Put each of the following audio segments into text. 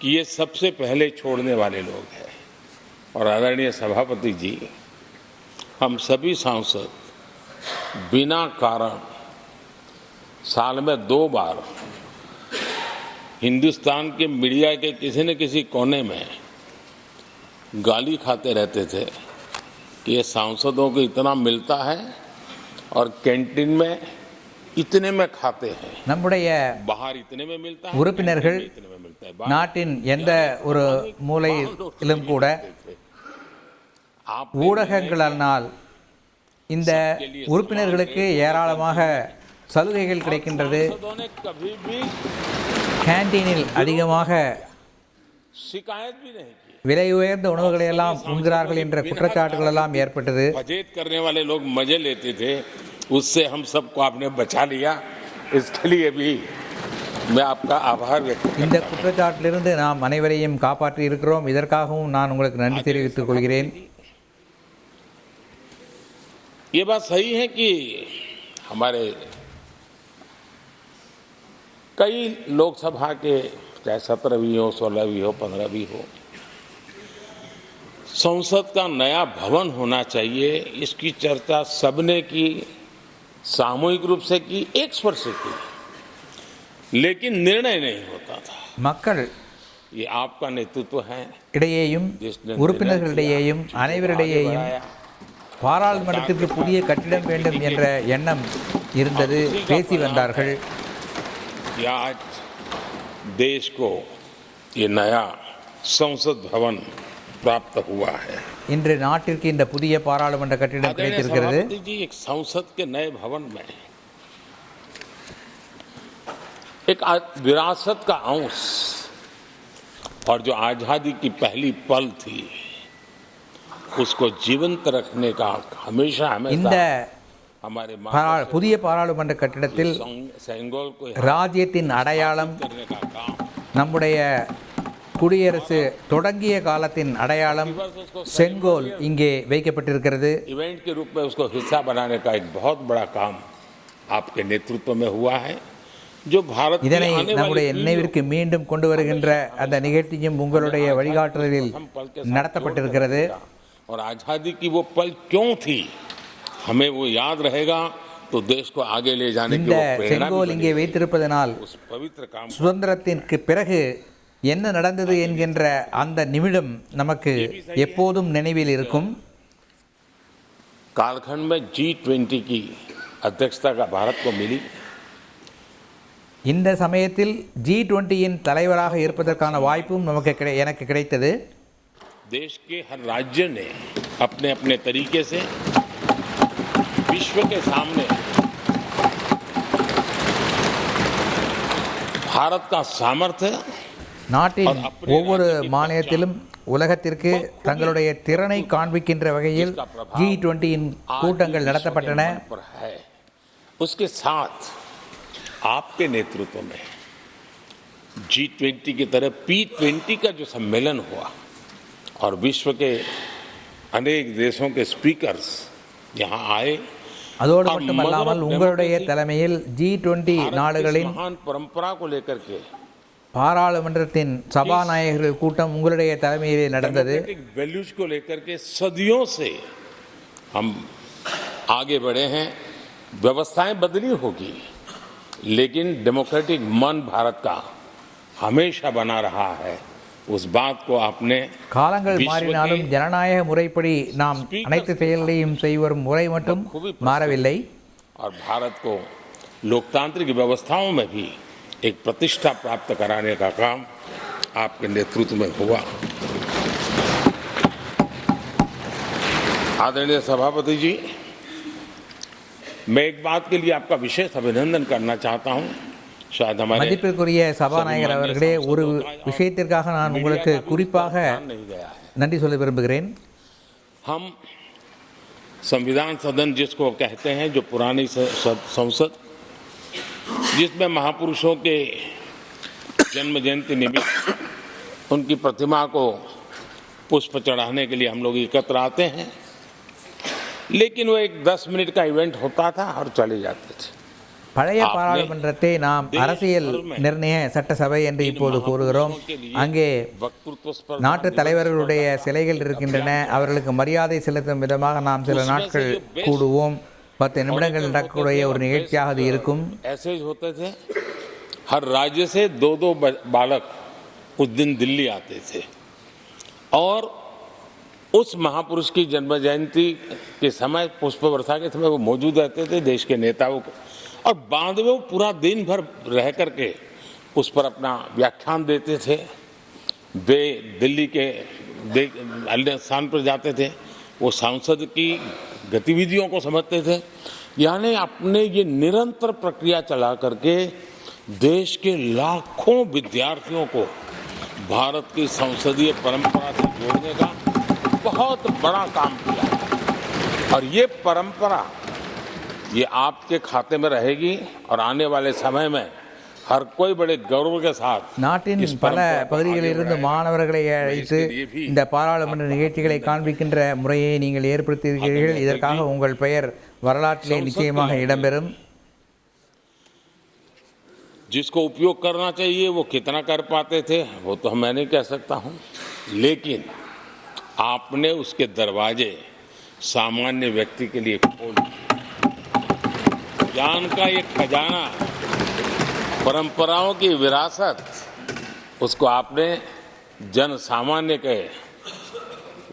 कि ये सबसे पहले छोड़ने वाले लोग हैं। और आदरणीय सभापति जी, हम सभी सांसद बिना कारण साल में 2 बार हिंदुस्तान के मीडिया के किसी न किसी कोने में गाली खाते रहते थे कि ये सांसदों को इतना मिलता है और कैंटीन में इतने में खाते हैं, நம்முடைய बाहर इतने में मिलता है, உறுப்பினர்கள் इतने में मिलता है। நாட்டின் எந்த ஒரு மூலையிலும் கூட ஊடகங்களால் இந்த உறுப்பினர்களுக்கு ஏராளமாக சலுகைகள் கிடைக்கின்றது, கேண்டீனில் அதிகமாக शिकायत भी नहीं की, விலை உயர்ந்த உணவுகளை எல்லாம் உண்கிறார்கள் என்ற குற்றச்சாட்டுகள் எல்லாம் ஏற்பட்டது. बजट करने वाले लोग मजे लेते थे, उससे हम सबको आपने बचा लिया, इसके लिए भी मैं आपका आभार व्यक्त करता हूं। இந்த குற்றச்சாட்டிலிருந்து நாம் அனைவரையும் காப்பாற்றி இருக்கிறோம். இதற்காகவும் நான் உங்களுக்கு நன்றி தெரிவித்துக் கொள்கிறேன். ये बात सही है कि हमारे कई लोकसभा के चाहे 17 भी हो, 16 भी हो, 15 भी हो, संसद का नया भवन होना चाहिए, इसकी चर्चा सबने की, सामूहिक रूप से की, एक स्वर से की, लेकिन निर्णय नहीं होता था। மக்கள் ये आपका नेतृत्व है, இடையேயும் உறுப்பினர்களிடையேயும் அனைவரிடையேயும் பாராளுமன்றத்திற்கு புதிய கட்டிடம் வேண்டும் என்ற எண்ணம் இருந்தது, பேசி வந்தார்கள். कि आज देश को ये नया संसद भवन प्राप्त हुआ है। இன்று நாட்டிற்கு இந்த புதிய பாராளுமன்ற கட்டிடம் கிடைத்திருக்கிறது. जी, एक संसद के नए भवन में एक विरासत का अंश और जो आजादी की पहली पल थी उसको जीवंत रखने का हमेशा இந்த हमारे புதிய பாராளுமன்ற கட்டிடத்தில் सेंगोल को ராஜ்யத்தின் அடையாளம், करने का काम, நம்முடைய குடியரசு தொடங்கிய காலத்தின் அடையாளம் செங்கோல் இங்கே வைக்கப்பட்டிருக்கிறது. इवेंट के रूप में उसको हिस्सा बनाने का एक बहुत बड़ा काम आपके नेतृत्व में हुआ है, जो भारत की இதனை आने நம்முடைய वाली நினைவிற்கு மீண்டும் கொண்டு வருகின்ற அந்த நிகழ்ச்சியும் உங்களுடைய வழிகாட்டுதலில் நடத்தப்பட்டிருக்கிறது. और आजादी की वो पल क्यों थी, हमें वो याद रहेगा, तो देश को आगे ले जाने की இந்த वो प्रेरणा செங்கோல் இங்கே வைத்திருப்பதனால் उस पवित्र काम சுதந்திரத்திற்கு பிறகு என்ன நடந்தது என்கின்ற அந்த நிமிடம் நமக்கு எப்போதும் நினைவில் இருக்கும். कालखंड में G20 की अध्यक्षता का भारत को मिली। இந்த சமயத்தில் G20 தலைவராக இருப்பதற்கான வாய்ப்பும் எனக்கு கிடைத்தது. देश के हर राज्य ने अपने अपने तरीके से विश्व के सामने भारत का सामर्थ्य, நாட்டின் ஒவ்வொரு மாநிலத்திலும் உலகத்திற்கு தங்களுடைய திறனை காண்பிக்கின்ற வகையில் G20 கூட்டங்கள் நடத்தப்பட்டன. उसके साथ आपके नेतृत्व में G20 की तरह P20 का जो सम्मेलन हुआ और विश्व के अनेक देशों के स्पीकर्स यहाँ आए, அதோடு மட்டுமல்லாமல் உங்களுடைய தலைமையில் G20 நாடுகளின் महान परंपरा को लेकर के பாராளுமன்றத்தின் சபாநாயகர்கள் கூட்டம் உங்களுடைய தலைமையிலே நடந்தது. वैल्यूज को लेकर के सदियों से हम आगे बढ़े हैं। व्यवस्थाएं बदली होगी, लेकिन डेमोक्रेटिक मन भारत का हमेशा बना रहा है। उस बात को आपने காலங்கள் மாறினாலும் ஜனநாயக முறைப்படி நாம் அனைத்து செயல்களையும் செய்வரும் முறை மட்டும் மாறவில்லை. और भारत को लोकतांत्रिक व्यवस्थाओं में भी एक प्रतिष्ठा प्राप्त कराने का काम आपके नेतृत्व में हुआ। आदरणीय सभापति जी, मैं एक बात के लिए आपका विशेष अभिनंदन करना चाहता हूं। शायद हमारे மதிப்பிற்குரிய சபாநாயகர் அவர்களே, ஒரு விஷயத்திற்காக நான் உங்களுக்கு குறிப்பாக நன்றி சொல்ல விரும்புகிறேன். हम संविधान सदन जिसको कहते हैं, जो पुरानी संसद, जिसमें महापुरुषों के जन्म जयंती निमित्त उनकी प्रतिमा को पुष्प चढ़ाने के लिए हम लोग एकत्र आते हैं, लेकिन वो एक 10 मिनट का इवेंट होता था और चले जाते थे। பழைய பாராளுமன்றத்தை நாம் அரசியல் நிர்ணய சட்டசபை என்று இப்போது கூறுகிறோம். அங்கே நாட்டு தலைவர்களுடைய சிலைகள் இருக்கின்றன. அவர்களுக்கு மரியாதை செலுத்தும் விதமாக நாம் சில நாட்கள் கூடுவோம். 10 நிமிடங்கள் நடக்கக்கூடிய ஒரு நிகழ்ச்சியாக அது இருக்கும். हर राज्य से 2-2 बालक उस दिन दिल्ली आते थे और उस महापुरुष की जन्म जयंती के समय, पुष्प वर्षा के समय वो मौजूद रहते थे, देश के नेताओं को, और बाद में वो पूरा दिन भर रह करके उस पर अपना व्याख्यान देते थे. वे दिल्ली के अन्य स्थान पर जाते थे, वो सांसद की गतिविधियों को समझते थे. यानी अपने ये निरंतर प्रक्रिया चला करके देश के लाखों विद्यार्थियों को भारत की संसदीय परंपरा से जोड़ने का बहुत बड़ा काम किया. और ये परंपरा ये आपके खाते में रहेगी और आने वाले समय में हर कोई बड़े गौरव के साथ நாட்டின் பல பகுதிகளிலிருந்து மாணவர்களை அழைத்து இந்த பாராளுமன்ற நிகழ்ச்சிகளை காண்பிக்கின்ற முறையை நீங்கள் ஏற்படுத்தியிருக்கிறீர்கள். இதற்காக உங்கள் பெயர் வரலாற்றிலே நிச்சயமாக இடம்பெறும். जिसको उपयोग करना चाहिए वो कितना कर पाते थे वो तो मैं नहीं कह सकता हूं, लेकिन आपने उसके दरवाजे सामान्य व्यक्ति के लिए खोल दिए. ज्ञान का ये खजाना, परंपराओं की विरासत, उसको आपने जन सामान्य के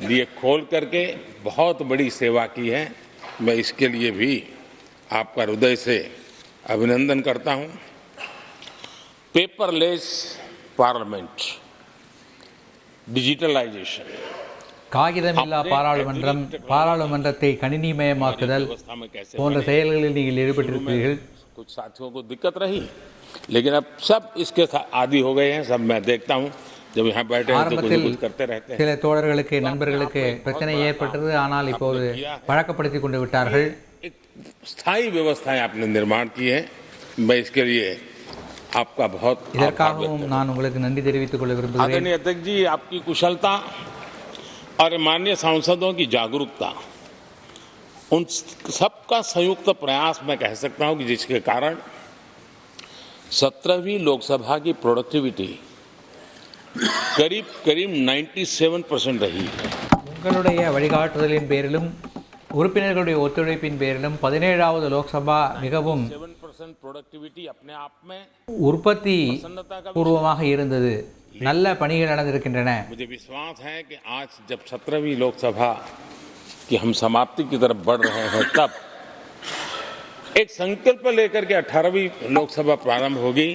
लिए खोल करके बहुत बड़ी सेवा की है. मैं इसके लिए भी आपका हृदय से अभिनंदन करता हूं. पेपरलेस पार्लियामेंट, डिजिटलाइजेशन, காகிதமில்லா பாராளுமன்றம், பாராளுமன்றத்தை கணினிமயமாக்குதல் போன்ற செயல்களில் நீங்கள் ஈடுபட்டிருக்கிறீர்கள். कुछ साथियों को दिक्कत रही, लेकिन अब सब इसके आदी हो गए हैं. सब मैं देखता हूं जब यहाँ बैठे हैं तो कुछ करते रहते हैं. சில தோழர்களுக்கு நண்பர்களுக்கு பிரச்சனை ஏற்பட்டது, ஆனால் இப்போது பழக்கப்படுத்தி கொண்டு விட்டார்கள். एक स्थायी व्यवस्थाएं आपने निर्माण की है. मैं इसके लिए आपका बहुत இதற்காகவும் நான் உங்களுக்கு நன்றி தெரிவித்துக் கொள்ள விரும்புகிறேன். आदरणीय अध्यक्ष जी, आपकी कुशलता और माननीय सांसदों की जागरूकता, उन सबका संयुक्त प्रयास मैं कह सकता हूं कि जिसके कारण 17वीं लोकसभा की प्रोडक्टिविटी करीब 97% रही है. உங்களுடைய வழிகாட்டுதலின் பேரிலும் உறுப்பினர்களுடைய ஒத்துழைப்பின் பேரிலும் 17வது லோக்சபா மிகவும் प्रोडक्टिविटी अपने आप में உற்பத்தி பூர்வமாக இருந்தது. நல்ல பணிகள் நடந்திருக்கின்றன. मुझे विश्वास है कि आज जब 17वीं लोकसभा की हम समाप्ति की तरफ बढ़ रहे हैं, तब एक संकल्प लेकर के 18वीं लोकसभा प्रारंभ होगी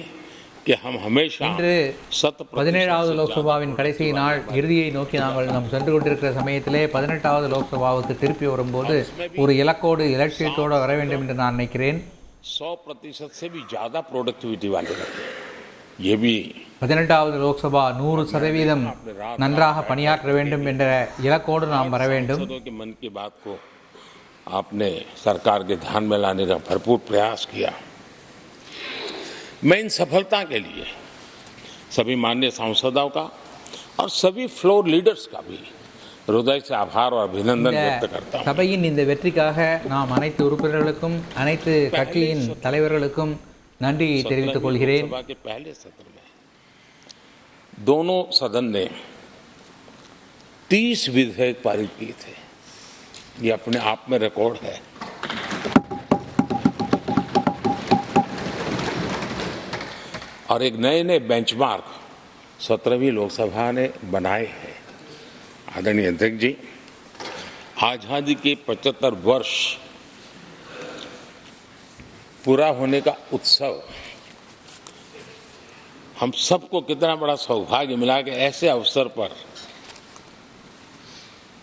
कि हम हमेशा இன்று 17வது லோக்சபாவின் கடைசி நாள் இறுதியை நோக்கி நாம் சென்று கொண்டிருக்கிற சமயத்திலே 18வது லோக்சபாவுக்கு திருப்பி வரும்போது ஒரு இலக்கோடு இலட்சியத்தோடு வர வேண்டும் என்று நான் நினைக்கிறேன். 100% से भी ज्यादा प्रोडक्टिविटी वाले रहे. ये भी 18வது லோக்சபா 100% நன்றாக பணியாற்ற வேண்டும் என்ற இலக்கோடு நாம் வர வேண்டும். के मन की बात को आपने सरकार के ध्यान में लाने का भरपूर प्रयास किया. मैं इन सफलता के लिए सभी माननीय सांसदों का और सभी फ्लोर लीडर्स का भी हृदय से आभार और अभिनंदन व्यक्त करता हूं. சபையின் இந்த வெற்றிக்காக நாம் அனைத்து உறுப்பினர்களுக்கும் அனைத்து கட்சியின் தலைவர்களுக்கும் நன்றி தெரிவித்துக் கொள்கிறேன். सभा के पहले सत्र में दोनों सदन ने 30 विधेयक पारित किए थे. ये अपने आप में रिकॉर्ड है. और एक नए नए बेंचमार्क 17वीं लोकसभा ने बनाए हैं. आदरणीय अध्यक्ष जी, आजादी के 75 वर्ष पूरा होने का उत्सव हम सबको कितना बड़ा सौभाग्य मिला कि ऐसे अवसर पर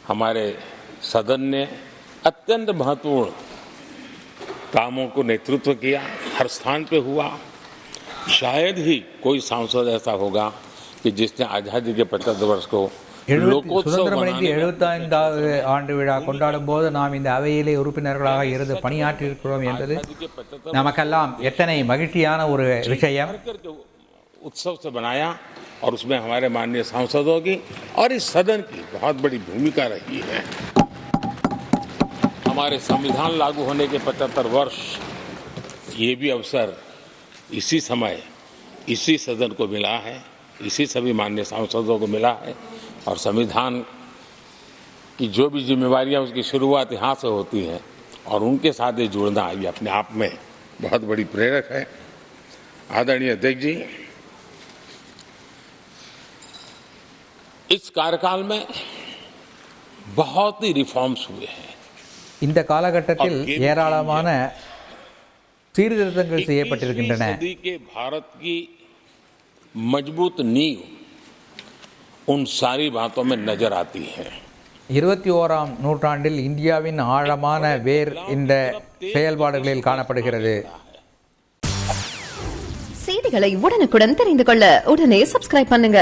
हमारे सदन ने अत्यंत महत्वपूर्ण कामों को नेतृत्व किया. हर स्थान पे हुआ. शायद ही कोई सांसद ऐसा होगा कि जिसने आजादी के 75 वर्ष को சுதந்திரம் அடைந்து 75வது ஆண்டு விழா கொண்டாடும் போது நாம் இந்த அவையிலே உறுப்பினர்களாக இருந்து பணியாற்றியிருக்கிறோம் என்பது நமக்கெல்லாம் எத்தனை மகிழ்ச்சியான ஒரு விஷயம். उत्सव से बनाया और उसमें हमारे माननीय सांसदों की और इस सदन की बहुत बड़ी भूमिका रही है. हमारे संविधान लागू होने के 75 वर्ष ये भी अवसर इसी समय इसी सदन को मिला है, इसी सभी माननीय सांसदों को मिला है और संविधान की जो भी जिम्मेवारियां उसकी शुरुआत यहाँ से होती हैं और उनके साथ ये जुड़ना ये अपने आप में बहुत बड़ी प्रेरक है। आदरणीय अध्यक्ष जी, इस कार्यकाल में बहुत ही रिफॉर्म्स हुए हैं। இந்த காலகட்டத்தில் ஏராளமான சீர்திருத்தங்கள் செய்யப்பட்டிருக்கின்றன. सदी के भारत की मजबूत नींव उन सारी बातों में नजर आती है. 21ஆம் நூற்றாண்டில் இந்தியாவின் ஆழமான வேர் இந்த செயல்பாடுகளில் காணப்படுகிறது. செய்திகளை உடனுக்குடன் தெரிந்து கொள்ள உடனே சப்ஸ்கிரைப் பண்ணுங்க.